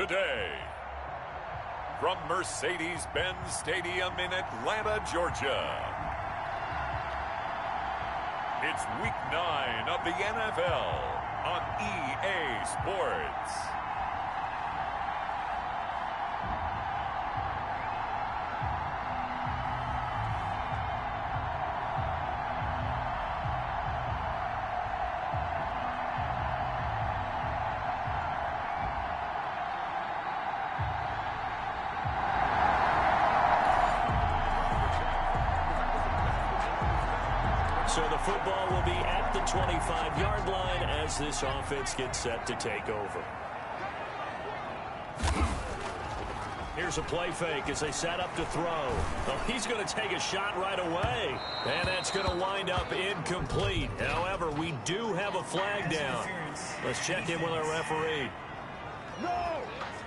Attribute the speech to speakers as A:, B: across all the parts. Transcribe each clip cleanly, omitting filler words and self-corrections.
A: today. From Mercedes-Benz Stadium in Atlanta, Georgia. It's Week 9 of the NFL on EA Sports.
B: So the football will be at the 25-yard line as this offense gets set to take over. Here's a play fake as they set up to throw. Oh, he's going to take a shot right away. And that's going to wind up incomplete. However, we do have a flag down. Let's check in with our referee.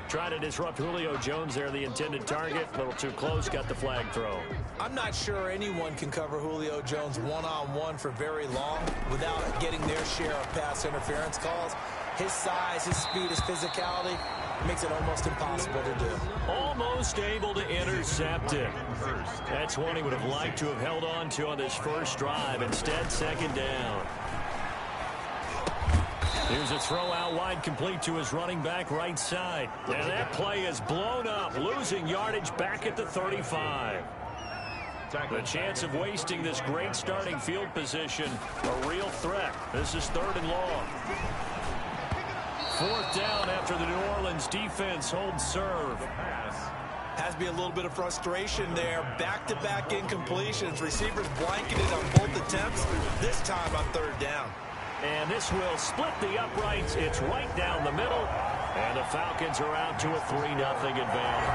B: Trying to disrupt Julio Jones there, the intended target. A little too close, got the flag throw.
C: I'm not sure anyone can cover Julio Jones one-on-one for very long without getting their share of pass interference calls. His size, his speed, his physicality makes it almost impossible to do.
B: Almost able to intercept it. That's one he would have liked to have held on to on this first drive. Instead, second down. Here's a throw out wide, complete to his running back right side. And that play is blown up, losing yardage back at the 35. The chance of wasting this great starting field position, a real threat. This is 3rd and long. 4th down after the New Orleans defense holds serve.
C: Has to be a little bit of frustration there. Back-to-back incompletions. Receivers blanketed on both attempts, this time on 3rd down.
B: And this will split the uprights. It's right down the middle. And the Falcons are out to a 3-0 advantage.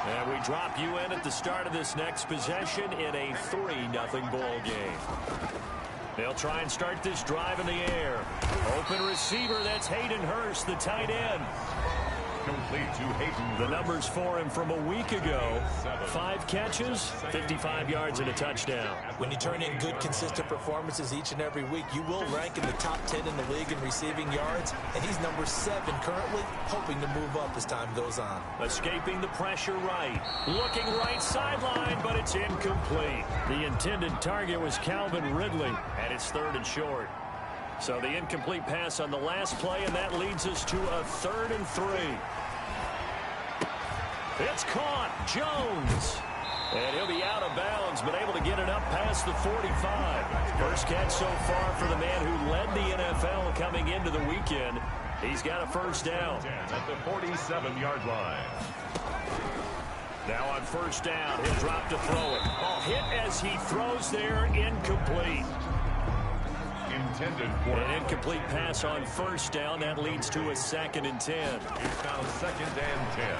B: And we drop you in at the start of this next possession in a 3-0 ball game. They'll try and start this drive in the air. Open receiver, that's Hayden Hurst, the tight end.
A: Complete to Hayden.
B: The numbers for him from a week ago. 5 catches, 55 yards, and a touchdown.
C: When you turn in good, consistent performances each and every week, you will rank in the top 10 in the league in receiving yards. And he's number 7 currently, hoping to move up as time goes on.
B: Escaping the pressure right. Looking right sideline, but it's incomplete. The intended target was Calvin Ridley, and it's 3rd and short. So the incomplete pass on the last play, and that leads us to a 3rd and 3. It's caught. Jones. And he'll be out of bounds, but able to get it up past the 45. First catch so far for the man who led the NFL coming into the weekend. He's got a 1st down.
A: At the 47-yard line.
B: Now on 1st down, he'll drop to throw it. Oh, hit as he throws there, incomplete.
A: Intended for
B: an incomplete pass on 1st down. That leads to a 2nd and 10.
A: It's now 2nd and 10.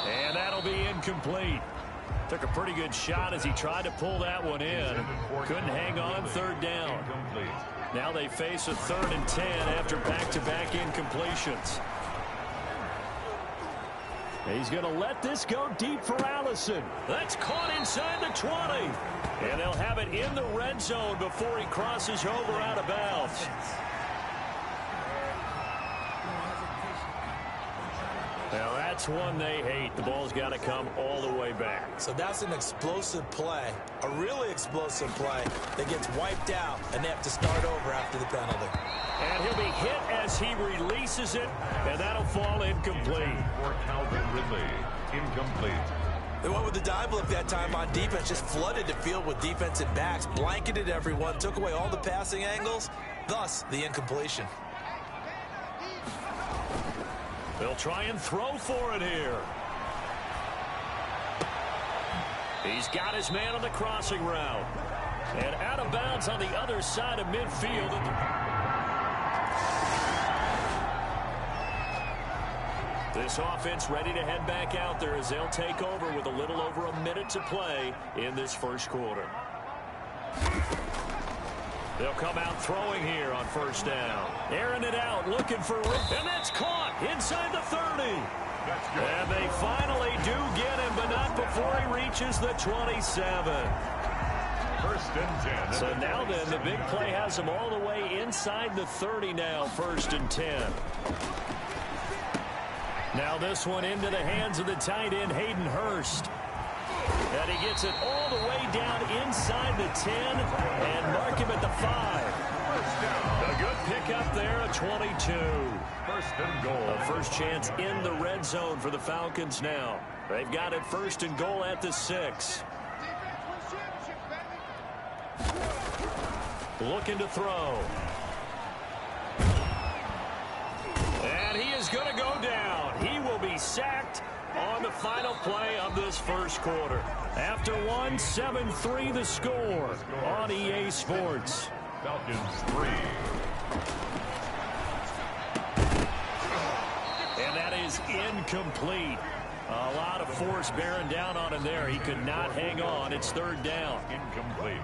B: And that'll be incomplete. Took a pretty good shot as he tried to pull that one in. Couldn't hang on, 3rd down. Now they face a 3rd and 10 after back-to-back incompletions. He's going to let this go deep for Allison. That's caught inside the 20. And they'll have it in the red zone before he crosses over out of bounds. Now that's one they hate. The ball's got to come all the way back.
C: So that's an explosive play, a really explosive play that gets wiped out, and they have to start over after the penalty.
B: And he'll be hit as he releases it, and that'll fall incomplete.
A: For Calvin Ridley, incomplete.
C: They went with the dive look that time on defense, just flooded the field with defensive backs, blanketed everyone, took away all the passing angles, thus the incompletion.
B: They'll try and throw for it here. He's got his man on the crossing route. And out of bounds on the other side of midfield. This offense ready to head back out there as they'll take over with a little over a minute to play in this 1st quarter. They'll come out throwing here on 1st down. Airing it out, looking for and that's caught inside the 30. And they finally do get him, but not before he reaches the 27.
A: First and 10.
B: So now then, the big play has them all the way inside the 30 now, 1st and 10. Now this one into the hands of the tight end, Hayden Hurst. And he gets it all the way down inside the 10 and mark him at the 5. A good pickup there, a 22.
A: First and goal.
B: A first chance in the red zone for the Falcons now. They've got it 1st and goal at the 6. Looking to throw. And he is going to go down. He will be sacked on the final play of this first quarter. After 7-3 the score on EA Sports.
A: Falcons 3.
B: And that is incomplete. A lot of force bearing down on him there. He could not hang on. It's 3rd down.
A: Incomplete.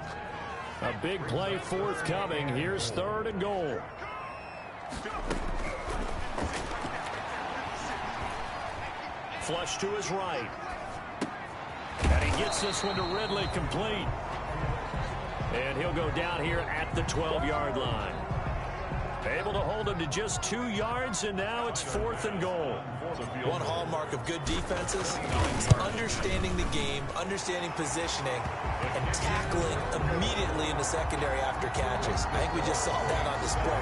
B: A big play forthcoming. Here's 3rd and goal. Flush to his right. And he gets this one to Ridley, complete. And he'll go down here at the 12-yard line. Able to hold him to just 2 yards, and now it's 4th and goal.
C: One hallmark of good defenses is understanding the game, understanding positioning, and tackling immediately in the secondary after catches. I think we just saw that on display.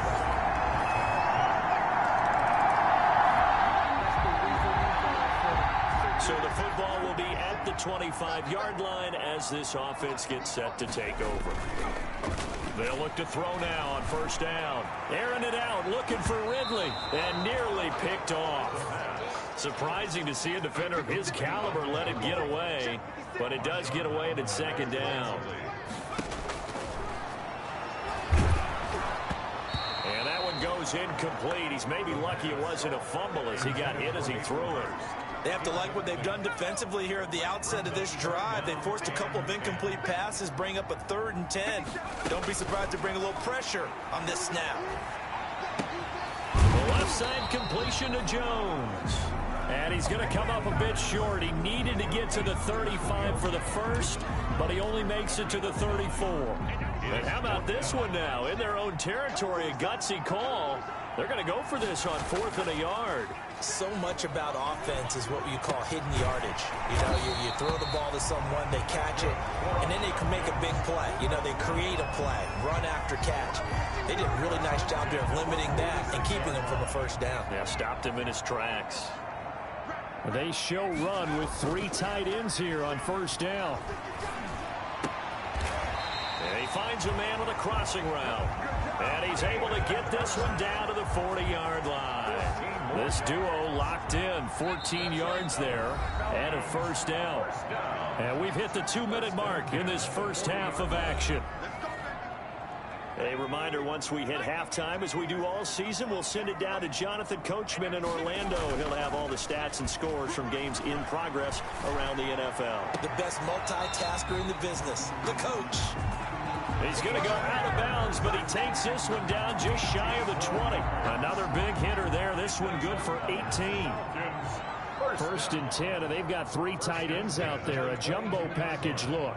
B: So the football will be at the 25-yard line as this offense gets set to take over. They'll look to throw now on 1st down. Airing it out, looking for Ridley, and nearly picked off. Surprising to see a defender of his caliber let it get away, but it does get away and it's 2nd down. And that one goes incomplete. He's maybe lucky it wasn't a fumble as he got hit as he threw it.
C: They have to like what they've done defensively here at the outset of this drive. They forced a couple of incomplete passes, bring up a 3rd and 10. Don't be surprised to bring a little pressure on this snap.
B: The left side completion to Jones. And he's going to come up a bit short. He needed to get to the 35 for the first, but he only makes it to the 34. And how about this one now? In their own territory, a gutsy call. They're going to go for this on 4th and a yard.
C: So much about offense is what you call hidden yardage. You know, you throw the ball to someone, they catch it, and then they can make a big play. You know, they create a play, run after catch. They did a really nice job there of limiting that and keeping him from a 1st down.
B: Yeah, stopped him in his tracks. They show run with 3 tight ends here on 1st down. And he finds a man with a crossing route. And he's able to get this one down to the 40-yard line. This duo locked in, 14 yards there, and a 1st down. And we've hit the 2-minute mark in this first half of action. A reminder, once we hit halftime, as we do all season, we'll send it down to Jonathan Coachman in Orlando. He'll have all the stats and scores from games in progress around the NFL.
C: The best multitasker in the business, the coach.
B: He's going to go out of bounds, but he takes this one down just shy of the 20. Another big hitter there. This one good for 18. 1st and 10, and they've got 3 tight ends out there. A jumbo package look.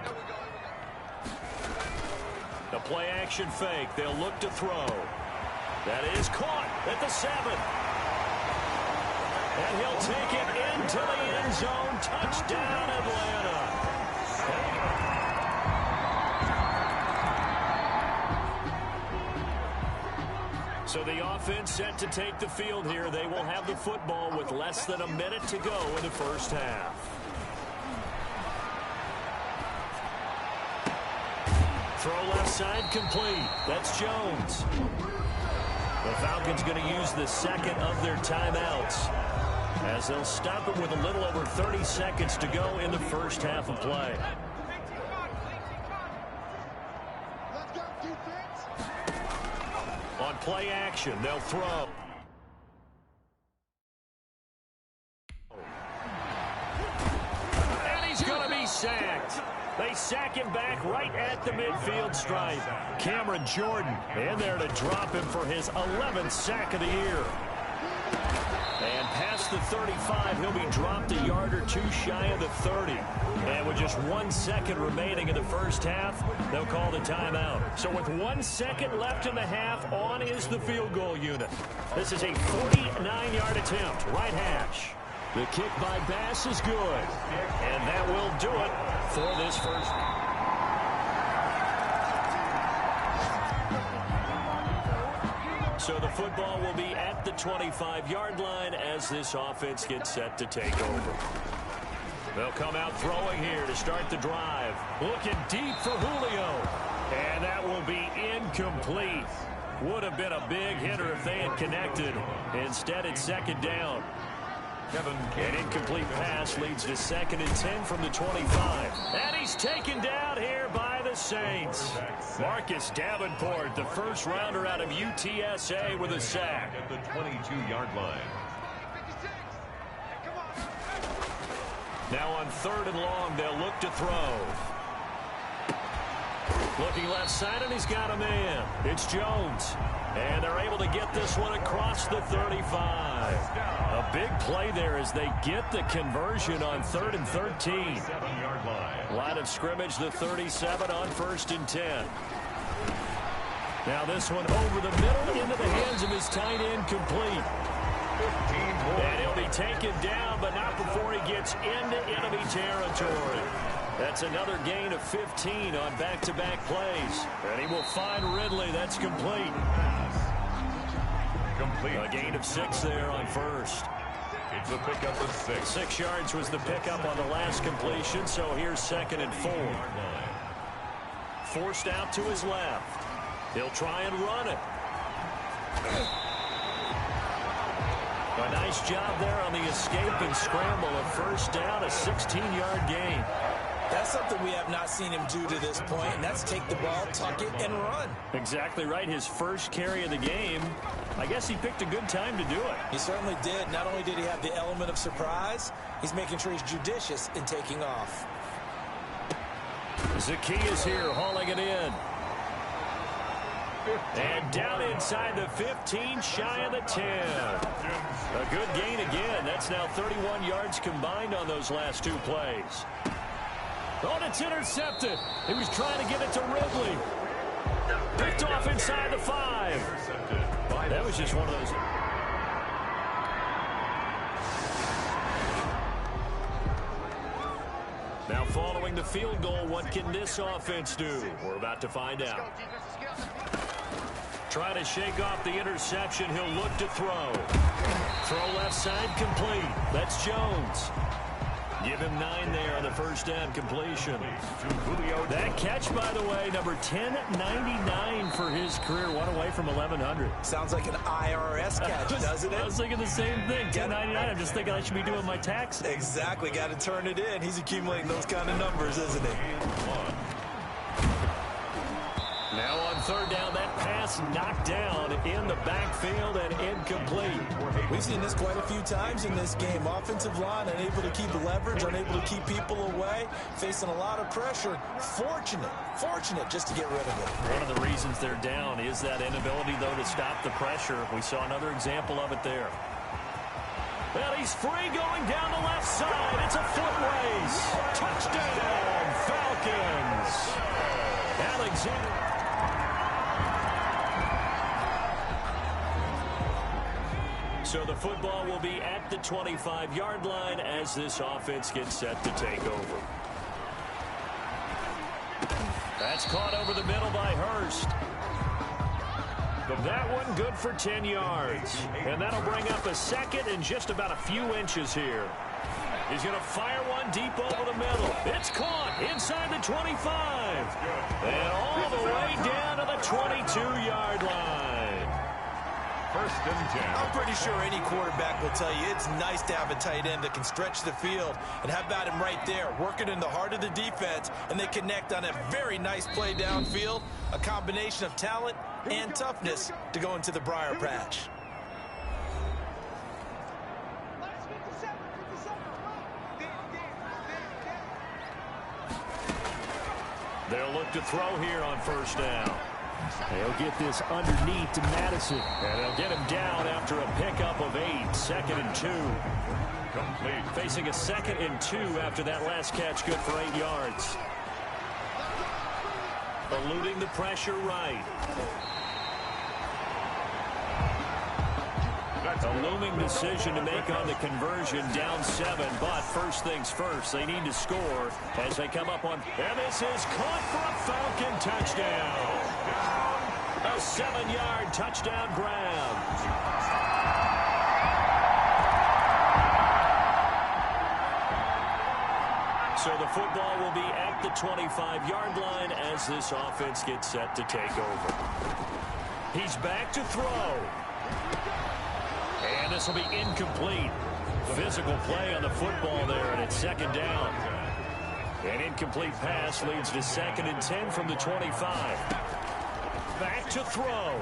B: The play action fake. They'll look to throw. That is caught at the 7. And he'll take it into the end zone. Touchdown, Atlanta. So the offense set to take the field here. They will have the football with less than a minute to go in the first half. Throw left side complete. That's Jones. The Falcons going to use the 2nd of their timeouts as they'll stop it with a little over 30 seconds to go in the first half of play. On play action, they'll throw. And he's going to be sacked. They sack him back right at the midfield stripe. Cameron Jordan in there to drop him for his 11th sack of the year. And past the 35, he'll be dropped a yard or two shy of the 30. And with just 1 second remaining in the first half, they'll call the timeout. So with 1 second left in the half, on is the field goal unit. This is a 49-yard attempt, right hash. The kick by Bass is good. And that will do it for this first. So the football will be at the 25-yard line as this offense gets set to take over. They'll come out throwing here to start the drive. Looking deep for Julio. And that will be incomplete. Would have been a big hitter if they had connected. Instead, it's second down. An incomplete pass leads to 2nd and 10 from the 25. And he's taken down here by the Saints. Marcus Davenport, the first rounder out of UTSA, with a sack.
A: At the 22-yard line.
B: Now on 3rd and long, they'll look to throw. Looking left side, and he's got a man. It's Jones. And they're able to get this one across the 35. A big play there as they get the conversion on 3rd and 13.
A: 7-yard line.
B: Line of scrimmage, the 37 on 1st and 10. Now this one over the middle into the hands of his tight end, complete. And he'll be taken down, but not before he gets into enemy territory. That's another gain of 15 on back-to-back plays. And he will find Ridley. That's complete. A gain of 6 there on 1st.
A: It's a pickup of 6.
B: 6 yards was the pickup on the last completion, so here's 2nd and 4. Forced out to his left. He'll try and run it. A nice job there on the escape and scramble. A first down, a 16-yard gain.
C: That's something we have not seen him do to this point, and that's take the ball, tuck it, and run.
B: Exactly right. His first carry of the game. I guess he picked a good time to do it.
C: He certainly did. Not only did he have the element of surprise, he's making sure he's judicious in taking off.
B: Zacchaeus here, hauling it in. And down inside the 15, shy of the 10. A good gain again. That's now 31 yards combined on those last 2 plays. Oh, and it's intercepted. He was trying to get it to Ridley. Picked off inside the 5. That was just one of those. Now following the field goal, what can this offense do? We're about to find out. Try to shake off the interception. He'll look to throw. Throw left side, complete. That's Jones. Give him 9 there on the first down completion. That catch, by the way, number 1099 for his career. One away from 1,100.
C: Sounds like an IRS catch, doesn't it?
B: I was thinking the same thing. 1099. I'm just thinking I should be doing my taxes.
C: Exactly. Got to turn it in. He's accumulating those kind of numbers, isn't he?
B: Now on 3rd down, that pass knocked down in the backfield and incomplete.
C: We've seen this quite a few times in this game. Offensive line unable to keep leverage, unable to keep people away, facing a lot of pressure. Fortunate just to get rid of it.
B: One of the reasons they're down is that inability, though, to stop the pressure. We saw another example of it there. Well, he's free going down the left side. It's a foot race. Touchdown, Falcons. Alexander. So the football will be at the 25-yard line as this offense gets set to take over. That's caught over the middle by Hurst. That one good for 10 yards. And that'll bring up a 2nd and just about a few inches here. He's going to fire one deep over the middle. It's caught inside the 25. And all the way down to the 22-yard line.
A: 1st and 10.
C: I'm pretty sure any quarterback will tell you it's nice to have a tight end that can stretch the field. And how about him right there, working in the heart of the defense, and they connect on a very nice play downfield. A combination of talent and toughness to go into the briar patch.
B: They'll look to throw here on 1st down. They'll get this underneath to Madison. And they'll get him down after a pickup of 8. 2nd and 2. Complete. Facing a 2nd and 2 after that last catch, good for 8 yards. Eluding the pressure right. A looming decision to make on the conversion, down 7. But first things first, they need to score as they come up on. And this is caught for a Falcon touchdown. A 7-yard touchdown grab. So the football will be at the 25-yard line as this offense gets set to take over. He's back to throw. And this will be incomplete. Physical play on the football there, and it's 2nd down. An incomplete pass leads to 2nd and 10 from the 25. Back to throw.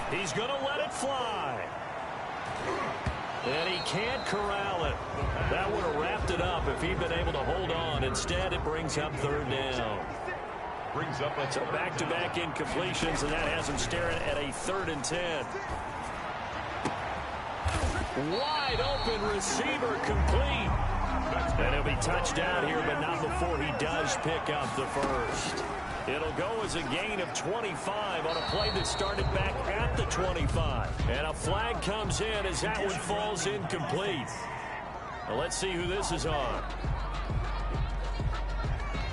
B: He's going to let it fly. And he can't corral it. That would have wrapped it up if he'd been able to hold on. Instead, it brings up 3rd down. So back-to-back incompletions, and that has him staring at a 3rd and 10. Wide open receiver complete. And he'll be touched down here, but not before he does pick up the first. It'll go as a gain of 25 on a play that started back at the 25. And a flag comes in as that one falls incomplete. Well, let's see who this is on.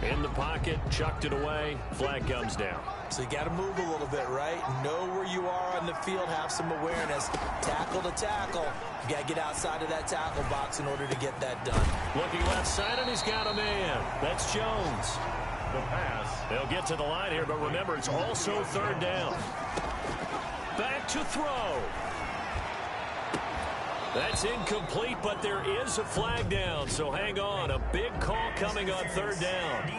B: In the pocket, chucked it away, flag comes down.
C: So you got to move a little bit, right? Know where you are on the field, have some awareness. Tackle to tackle. You got to get outside of that tackle box in order to get that done.
B: Looking left side, and he's got a man. That's Jones. The pass. They'll get to the line here, but remember, it's also 3rd down. Back to throw. That's incomplete, but there is a flag down, so hang on. A big call coming on 3rd down.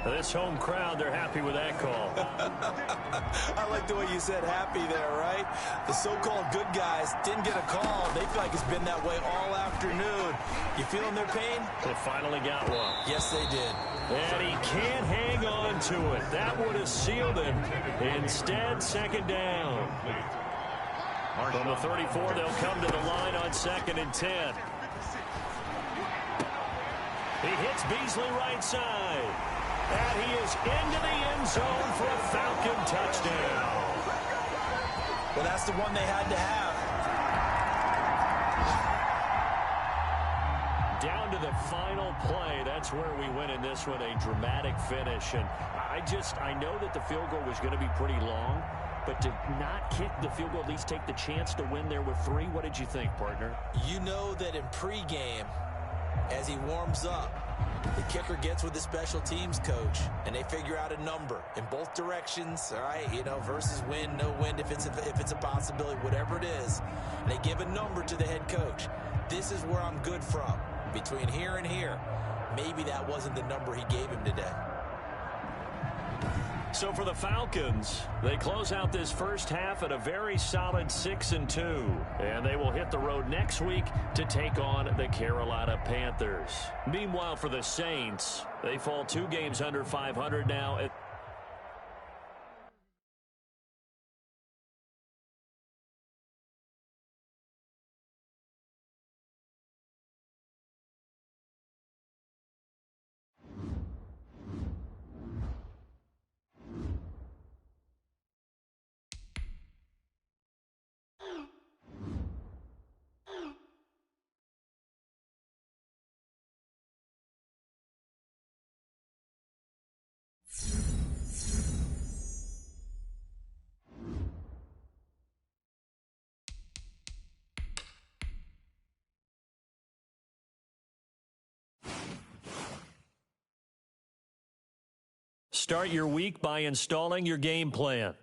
B: This home crowd, they're happy with that call.
C: I like the way you said happy there, right? The so-called good guys didn't get a call. They feel like it's been that way all afternoon. You feeling their pain?
B: They finally got one.
C: Yes, they did.
B: And he can't hang on to it. That would have sealed him. Instead, 2nd down. From the 34, they'll come to the line on 2nd and 10. He hits Beasley right side. And he is into the end zone for a Falcon touchdown.
C: Well, that's the one they had to have.
B: Down to the final play. That's where we win in this one, a dramatic finish. And I know that the field goal was going to be pretty long, but to not kick the field goal, at least take the chance to win there with 3, what did you think, partner?
C: You know that in pregame, as he warms up, the kicker gets with the special teams coach, and they figure out a number in both directions, all right, versus win, no win, if it's a possibility, whatever it is. And they give a number to the head coach. This is where I'm good from. Between here and here, maybe that wasn't the number he gave him today.
B: So for the Falcons, they close out this first half at a very solid 6-2. And they will hit the road next week to take on the Carolina Panthers. Meanwhile, for the Saints, they fall 2 games under 500 now. Start your week by installing your game plan.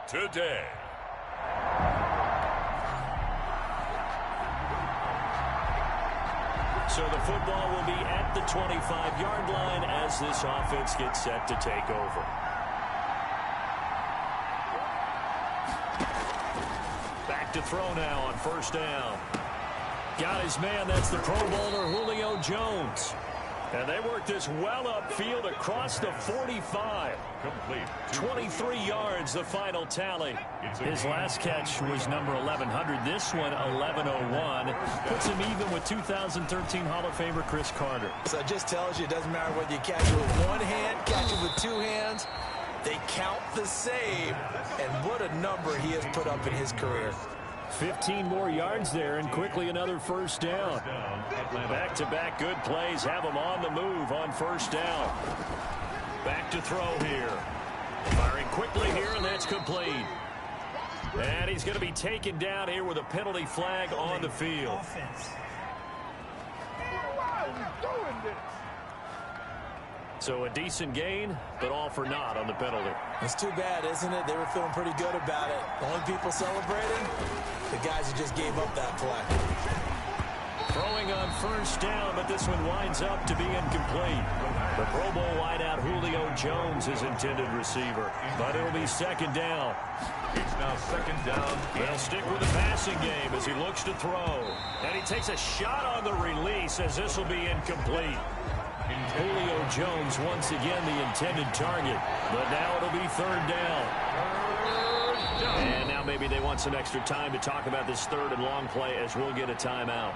A: today.
B: So the football will be at the 25-yard line as this offense gets set to take over. Back to throw now on first down. Got his man. That's the Pro Bowler Julio Jones. And they work this well upfield across the 45.
A: Complete.
B: 23 yards, the final tally. His last catch was number 1,100. This one, 1,101. Puts him even with 2013 Hall of Famer Chris Carter.
C: So it just tells you it doesn't matter whether you catch it with one hand, catch it with two hands. They count the save. And what a number he has put up in his career.
B: 15 more yards there, and quickly another first down. Back-to-back good plays have him on the move on first down. Back to throw here. Firing quickly here, and that's complete. And he's going to be taken down here with a penalty flag on the field. So a decent gain, but all for naught on the penalty.
C: It's too bad, isn't it? They were feeling pretty good about it. The only people celebrating, the guys who just gave up that play.
B: Throwing on first down, but this one winds up to be incomplete. The Pro Bowl wideout Julio Jones is intended receiver, but it'll be second down.
A: It's now second down.
B: They'll stick with the passing game as he looks to throw. And he takes a shot on the release as this will be incomplete. Julio Jones once again the intended target, but now it'll be third down. And now maybe they want some extra time to talk about this third and long play as we'll get a timeout.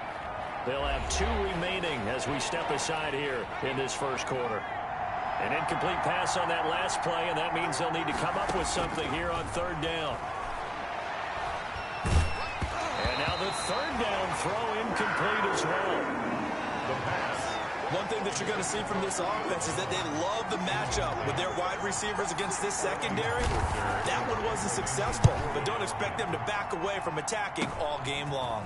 B: They'll have 2 remaining as we step aside here in this first quarter. An incomplete pass on that last play, and that means they'll need to come up with something here on third down. And now the third down throw incomplete as well.
A: The pass.
C: One thing that you're going to see from this offense is that they love the matchup with their wide receivers against this secondary. That one wasn't successful, but don't expect them to back away from attacking all game long.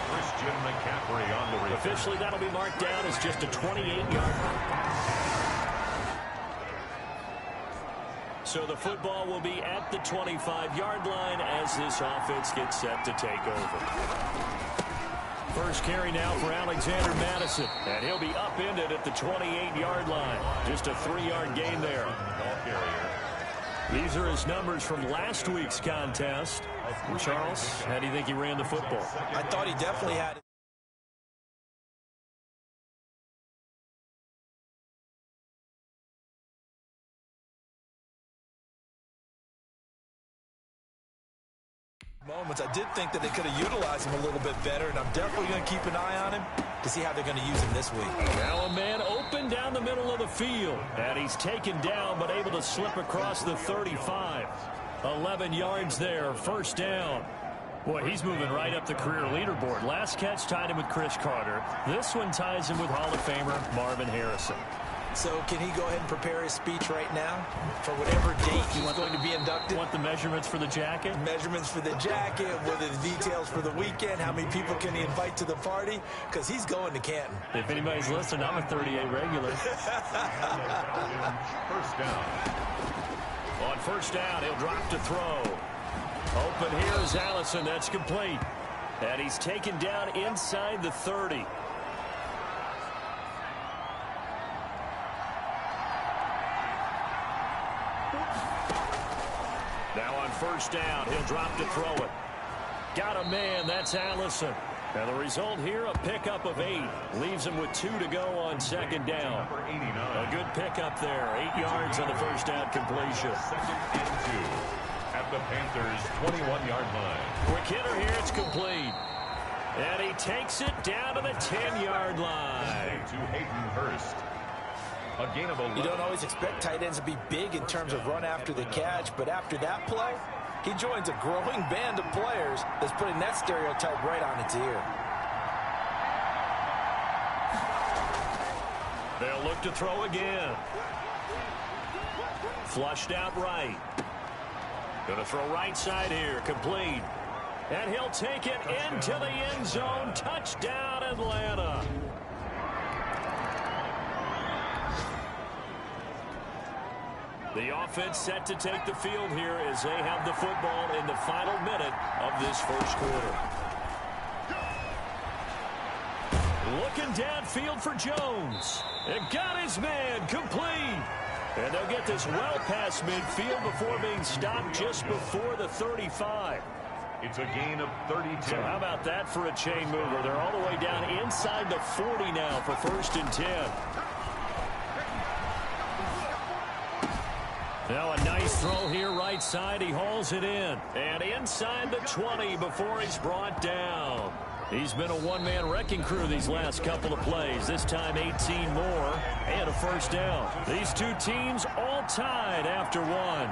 A: Christian McCaffrey on the return.
B: Officially, that'll be marked down as just a 28-yard. So the football will be at the 25-yard line as this offense gets set to take over. First carry now for Alexander Madison, and he'll be upended at the 28-yard line. Just a 3-yard gain there. These are his numbers from last week's contest. Charles, how do you think he ran the football?
C: I thought he definitely had moments. I did think that they could have utilized him a little bit better, and I'm definitely going to keep an eye on him to see how they're going to use him this week.
B: Now a man open down the middle of the field, and he's taken down but able to slip across the 35. 11 yards there, first down. Boy, he's moving right up the career leaderboard. Last catch tied him with Chris Carter. This one ties him with Hall of Famer Marvin Harrison.
C: So can he go ahead and prepare his speech right now for whatever date he's going to be inducted?
B: Want the measurements for the jacket?
C: Measurements for the jacket, what are the details for the weekend, how many people can he invite to the party? Because he's going to Canton.
B: If anybody's listening, I'm a 38 regular.
A: First down.
B: On first down, he'll drop to throw. Open here is Allison. That's complete. And he's taken down inside the 30. Now on first down, he'll drop to throw it. Got a man, that's Allison. And the result here, a pickup of 8. Leaves him with 2 to go on second down. A good pickup there. 8 yards on the first down completion.
A: Second and 2 at the Panthers' 21-yard line.
B: Quick hitter here, it's complete. And he takes it down to the 10-yard line.
A: To Hayden Hurst. A gain of 11.
C: You don't always expect tight ends to be big in terms of run after the catch, but after that play, he joins a growing band of players that's putting that stereotype right on its ear.
B: They'll look to throw again. Flushed out right. Going to throw right side here, complete. And he'll take it into the end zone. Touchdown, Atlanta. The offense set to take the field here as they have the football in the final minute of this first quarter. Looking downfield for Jones. It got his man complete. And they'll get this well past midfield before being stopped just before the 35.
A: It's a gain of 32.
B: So how about that for a chain mover? They're all the way down inside the 40 now for 1st and 10. Now a nice throw here right side. He hauls it in. And inside the 20 before he's brought down. He's been a one-man wrecking crew these last couple of plays. This time 18 more and a first down. These two teams all tied after one.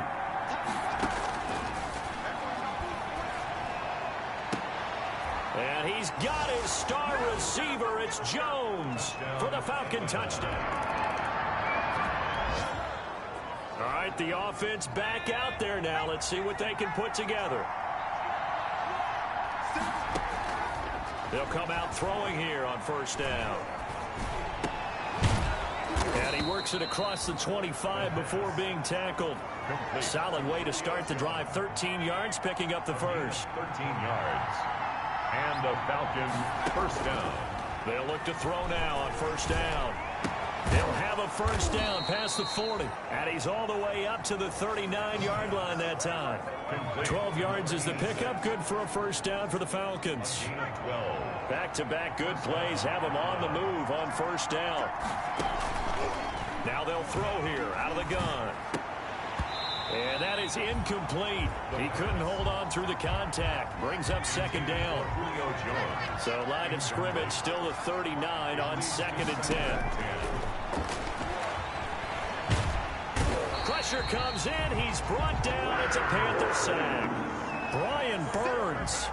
B: And he's got his star receiver. It's Jones for the Falcon touchdown. All right, the offense back out there now. Let's see what they can put together. They'll come out throwing here on first down. And he works it across the 25 before being tackled. Solid way to start the drive. 13 yards, picking up the first.
A: 13 yards. And the Falcons first down.
B: They'll look to throw now on first down. They'll have a first down past the 40. And he's all the way up to the 39-yard line that time. 12 yards is the pickup. Good for a first down for the Falcons. Back-to-back good plays have them on the move on first down. Now they'll throw here out of the gun. And that is incomplete. He couldn't hold on through the contact. Brings up second down. So line of scrimmage still the 39 on 2nd and 10. Pressure comes in. He's brought down. It's a Panther sack. Brian Burns.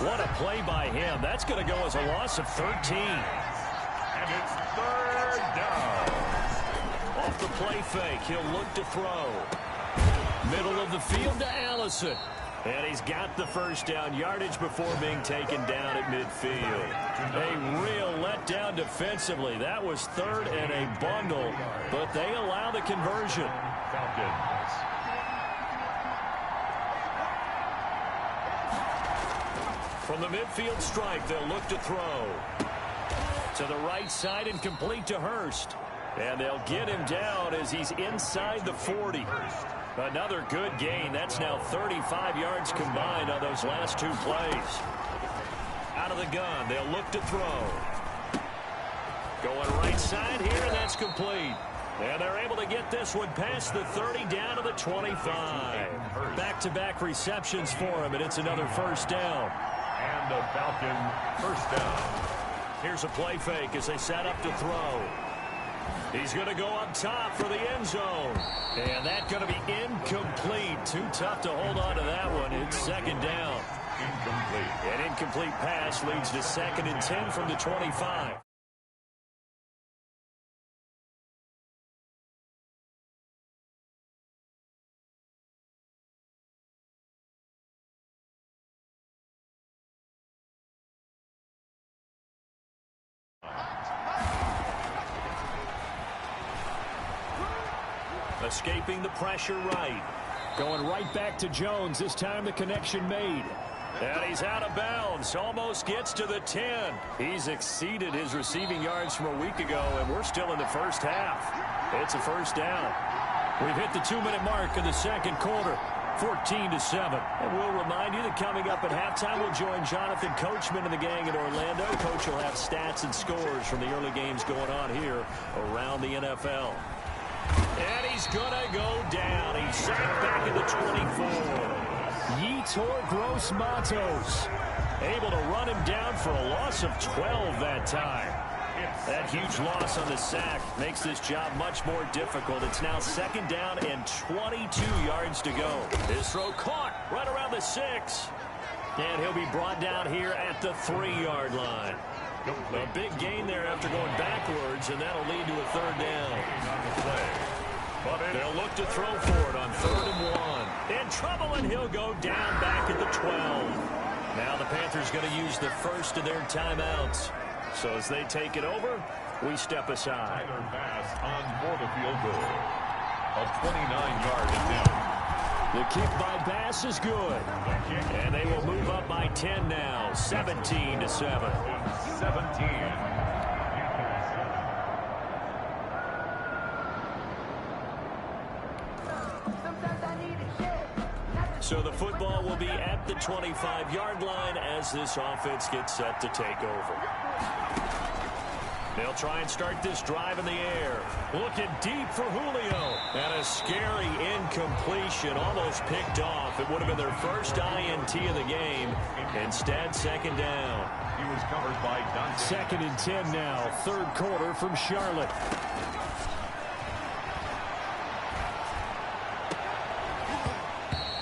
B: What a play by him. That's going to go as a loss of 13.
A: And it's 3rd down.
B: Off the play fake. He'll look to throw. Middle of the field to Allison. And he's got the first down yardage before being taken down at midfield. A real letdown defensively. That was 3rd and a bundle, but they allow the conversion.
A: Falcons.
B: From the midfield stripe, they'll look to throw. To the right side and complete to Hurst. And they'll get him down as he's inside the 40. Another good gain. That's now 35 yards combined on those last two plays. Out of the gun, they'll look to throw. Going right side here, and that's complete. And they're able to get this one past the 30 down to the 25. Back-to-back receptions for him, and it's another first down.
A: And the Falcon first down.
B: Here's a play fake as they set up to throw. He's going to go up top for the end zone. And that's going to be incomplete. Too tough to hold on to that one. It's second down.
A: Incomplete.
B: An incomplete pass leads to 2nd and 10 from the 25. Escaping the pressure right. Going right back to Jones. This time the connection made. And he's out of bounds. Almost gets to the 10. He's exceeded his receiving yards from a week ago, and we're still in the first half. It's a first down. We've hit the 2-minute mark in the second quarter. 14-7. And we'll remind you that coming up at halftime, we'll join Jonathan Coachman and the gang in Orlando. Coach will have stats and scores from the early games going on here around the NFL. And he's going to go down. He's sacked back at the 24. Yetur Gross-Matos able to run him down for a loss of 12 that time. That huge loss on the sack makes this job much more difficult. It's now second down and 22 yards to go. This throw caught right around the 6. And he'll be brought down here at the 3-yard line. A big gain there after going backwards, and that'll lead to a third down. They'll look to throw for it on 3rd and 1. In trouble, and he'll go down back at the 12. Now the Panthers going to use the first of their timeouts. So as they take it over, we step aside.
A: Pass on for the field goal. A 29-yard attempt.
B: The kick by Bass is good. And they will move up by 10 now, 17-7.
A: 17.
B: So the football will be at the 25-yard line as this offense gets set to take over. They'll try and start this drive in the air. Looking deep for Julio. And a scary incompletion, almost picked off. It would have been their first INT of the game. Instead, second down.
A: He was covered by Dante.
B: 2nd and 10 now, third quarter from Charlotte.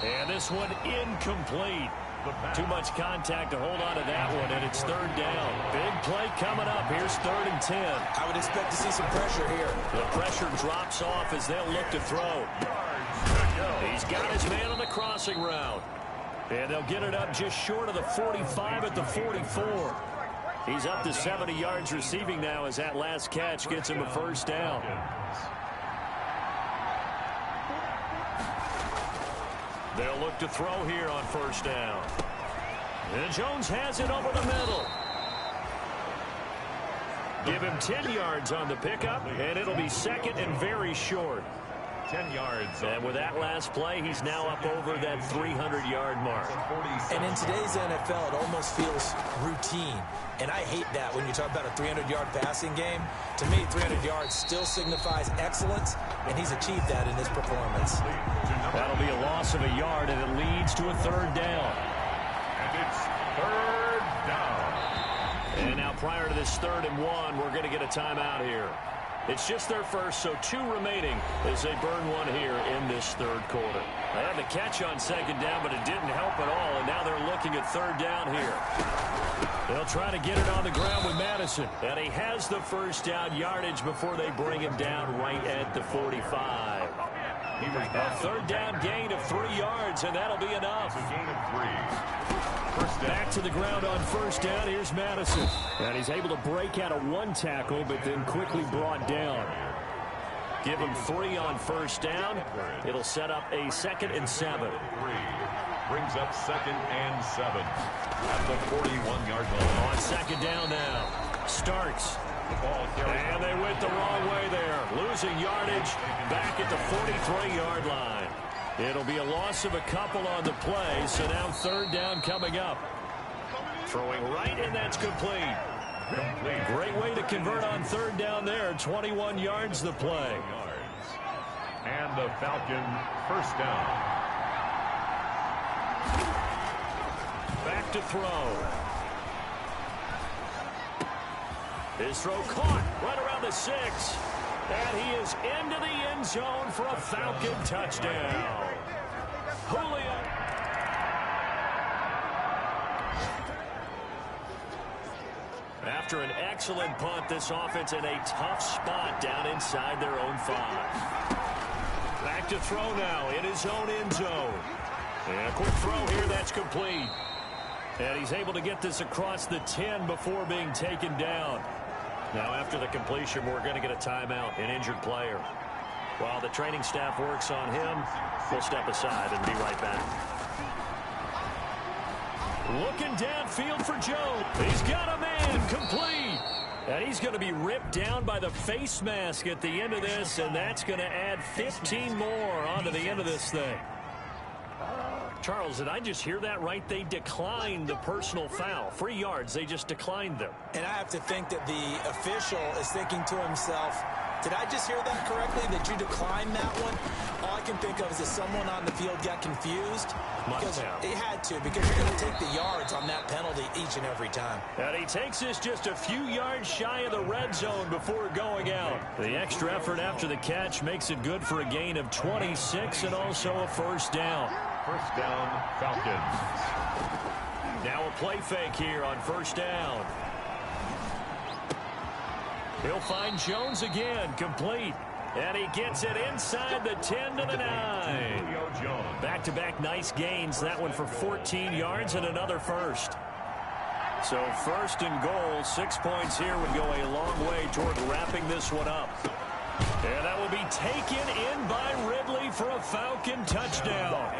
B: And this one incomplete. Too much contact to hold on to that one, and it's third down. Big play coming up. Here's 3rd and 10.
C: I would expect to see some pressure here.
B: The pressure drops off as they'll look to throw. He's got his man on the crossing route. And they'll get it up just short of the 45 at the 44. He's up to 70 yards receiving now as that last catch gets him a first down. They'll look to throw here on first down. And Jones has it over the middle. Give him 10 yards on the pickup, and it'll be second and very short.
A: 10 yards.
B: And with that last play, he's now up over that 300-yard mark.
C: And in today's NFL, it almost feels routine. And I hate that when you talk about a 300-yard passing game. To me, 300 yards still signifies excellence, and he's achieved that in his performance.
B: That'll be a loss of a yard, and it leads to a third down.
A: And it's third down.
B: And now prior to this 3rd and 1, we're going to get a timeout here. It's just their first, so 2 remaining as they burn one here in this third quarter. They had the catch on second down, but it didn't help at all, and now they're looking at third down here. They'll try to get it on the ground with Madison, and he has the first down yardage before they bring him down right at the 45. A third down gain of 3 yards, and that'll be enough.
A: A gain of 3.
B: Back to the ground on first down. Here's Madison. And he's able to break out of 1 tackle, but then quickly brought down. Give him 3 on first down. It'll set up a 2nd and 7.
A: 3 brings up 2nd and 7 at the 41-yard line.
B: On second down now. Starks. And they went the wrong way there. Losing yardage back at the 43-yard line. It'll be a loss of a couple on the play, so now third down coming up. Throwing right, and that's complete. Great way to convert on third down there. 21 yards the play.
A: And the Falcon first down.
B: Back to throw. His throw caught right around the 6. And he is into the end zone for a Falcon touchdown. Julio. After an excellent punt, this offense in a tough spot down inside their own 5. Back to throw now in his own end zone. And a quick throw here, that's complete. And he's able to get this across the 10 before being taken down. Now, after the completion, we're going to get a timeout, an injured player. While the training staff works on him, we'll step aside and be right back. Looking downfield for Joe. He's got a man complete. And he's going to be ripped down by the face mask at the end of this, and that's going to add 15 more onto the end of this thing. Charles, did I just hear that right? They declined the personal foul. 3 yards, they just declined them.
C: And I have to think that the official is thinking to himself, did I just hear that correctly, that you declined that one? All I can think of is that someone on the field got confused. Because it had to, because you're going to take the yards on that penalty each and every time.
B: And he takes this just a few yards shy of the red zone before going out. The extra effort after the catch makes it good for a gain of 26 and also a first down.
A: First down, Falcons.
B: Now a play fake here on first down. He'll find Jones again, complete. And he gets it inside the 10 to the 9. Back-to-back nice gains. That one for 14 yards and another first. So first and goal, 6 points here would go a long way toward wrapping this one up. And that will be taken in by Ridley for a Falcon touchdown.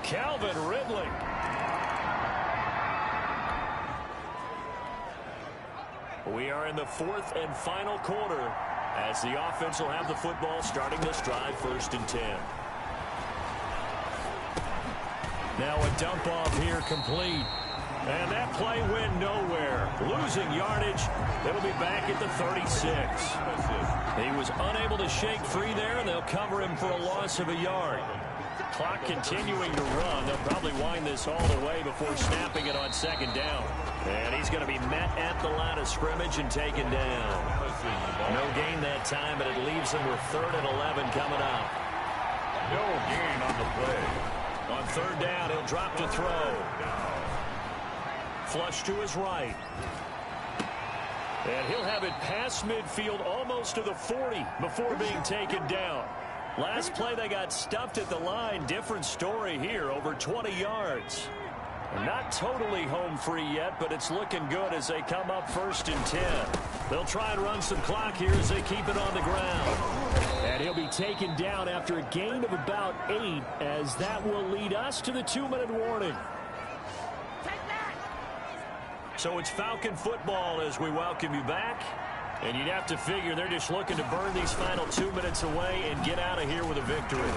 B: Calvin Ridley. We are in the fourth and final quarter as the offense will have the football starting this drive, 1st and 10. Now a dump off here complete. And that play went nowhere. Losing yardage. It'll be back at the 36. He was unable to shake free there, and they'll cover him for a loss of a yard. Clock continuing to run. They'll probably wind this all the way before snapping it on 2nd down. And he's going to be met at the line of scrimmage and taken down. No gain that time, but it leaves him with 3rd and 11 coming up.
A: No gain on the play.
B: On 3rd down, he'll drop to throw. Flush to his right. And he'll have it past midfield almost to the 40 before being taken down. Last play they got stuffed at the line. Different story here, over 20 yards. Not totally home free yet, but it's looking good as they come up 1st and 10. They'll try and run some clock here as they keep it on the ground. And he'll be taken down after a gain of about 8, as that will lead us to the 2-minute warning. So it's Falcon football as we welcome you back. And you'd have to figure they're just looking to burn these final 2 minutes away and get out of here with a victory.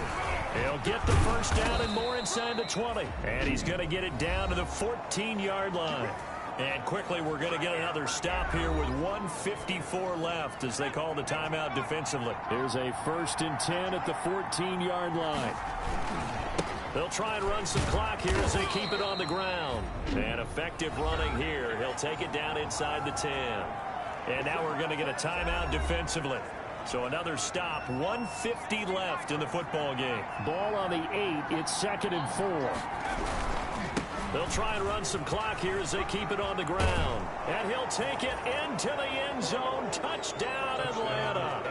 B: He'll get the 1st down and more inside the 20. And he's going to get it down to the 14-yard line. And quickly we're going to get another stop here with 1:54 left as they call the timeout defensively. Here's a 1st and 10 at the 14-yard line. They'll try and run some clock here as they keep it on the ground. And effective running here. He'll take it down inside the 10. And now we're going to get a timeout defensively. So another stop. 1:50 left in the football game. Ball on the 8. It's 2nd and 4. They'll try and run some clock here as they keep it on the ground. And he'll take it into the end zone. Touchdown, Atlanta.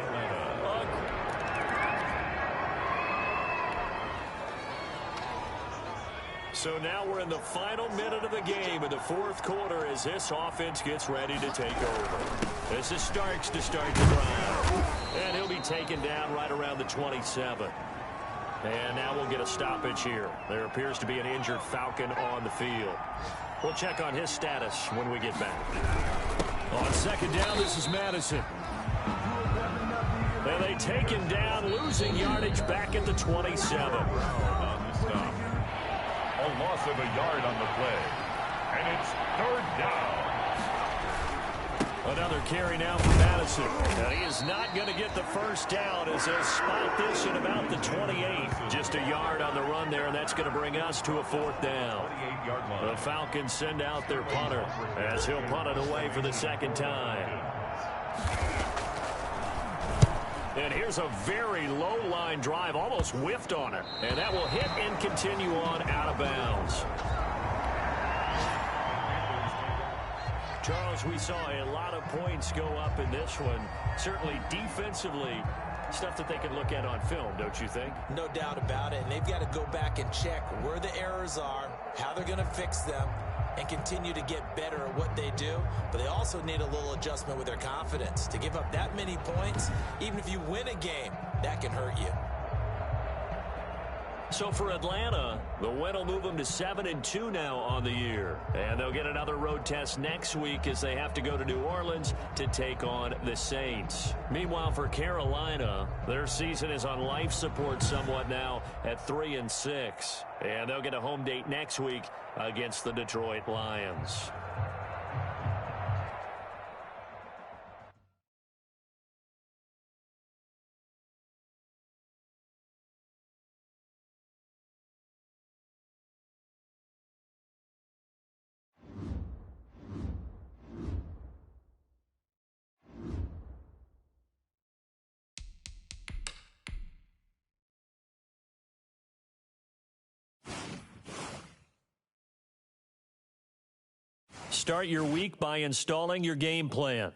B: So now we're in the final minute of the game in the 4th quarter as this offense gets ready to take over. This is Starks to start the drive. And he'll be taken down right around the 27. And now we'll get a stoppage here. There appears to be an injured Falcon on the field. We'll check on his status when we get back. On 2nd down, this is Madison. And they take him down, losing yardage back at the 27.
A: A loss of a yard on the play. And it's 3rd down.
B: Another carry now for Madison. And he is not going to get the 1st down as they'll spot this at about the 28. Just a yard on the run there, and that's going to bring us to a 4th down. The Falcons send out their punter as he'll punt it away for the 2nd time. And here's a very low-line drive, almost whiffed on it. And that will hit and continue on out of bounds. Charles, we saw a lot of points go up in this one. Certainly defensively, stuff that they can look at on film, don't you think?
C: No doubt about it. And they've got to go back and check where the errors are, how they're going to fix them, and continue to get better at what they do. But they also need a little adjustment with their confidence. To give up that many points, even if you win a game, that can hurt you.
B: So for Atlanta, the win will move them to 7-2 now on the year. And they'll get another road test next week as they have to go to New Orleans to take on the Saints. Meanwhile, for Carolina, their season is on life support somewhat now at 3-6. And they'll get a home date next week against the Detroit Lions. Start your week by installing your game plan.